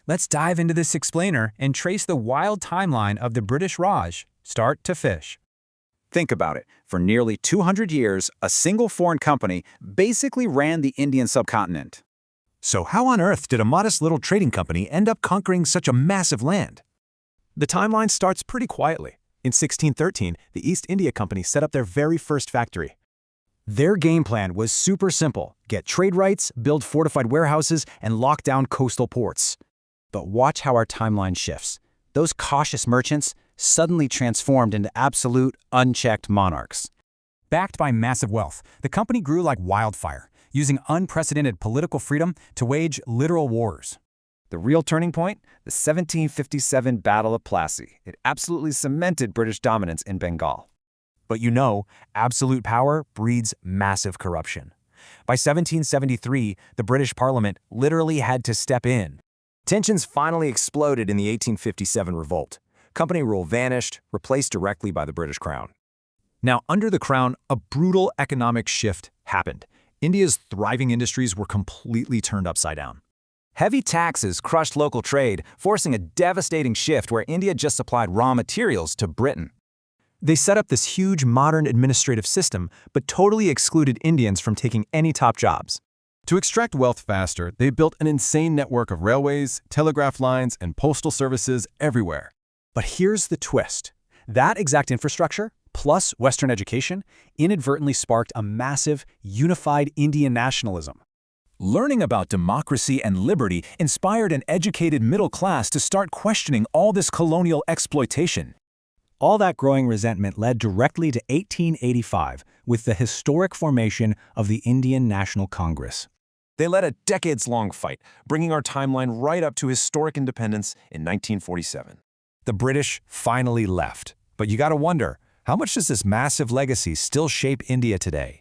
Let's dive into this explainer and trace the wild timeline of the British Raj, start to finish. Think about it. For nearly 200 years, a single foreign company basically ran the Indian subcontinent. So how on earth did a modest little trading company end up conquering such a massive land? The timeline starts pretty quietly. In 1613, the East India Company set up their very first factory. Their game plan was super simple: get trade rights, build fortified warehouses, and lock down coastal ports. But watch how our timeline shifts. Those cautious merchants suddenly transformed into absolute, unchecked monarchs. Backed by massive wealth, the company grew like wildfire, using unprecedented political freedom to wage literal wars. The real turning point? The 1757 Battle of Plassey. It absolutely cemented British dominance in Bengal. But you know, absolute power breeds massive corruption. By 1773, the British Parliament literally had to step in. Tensions finally exploded in the 1857 revolt. Company rule vanished, replaced directly by the British Crown. Now, under the Crown, a brutal economic shift happened. India's thriving industries were completely turned upside down. Heavy taxes crushed local trade, forcing a devastating shift where India just supplied raw materials to Britain. They set up this huge modern administrative system, but totally excluded Indians from taking any top jobs. To extract wealth faster, they built an insane network of railways, telegraph lines, and postal services everywhere. But here's the twist. That exact infrastructure, plus Western education, inadvertently sparked a massive, unified Indian nationalism. Learning about democracy and liberty inspired an educated middle class to start questioning all this colonial exploitation. All that growing resentment led directly to 1885, with the historic formation of the Indian National Congress. They led a decades-long fight, bringing our timeline right up to historic independence in 1947. The British finally left. But you gotta wonder, how much does this massive legacy still shape India today?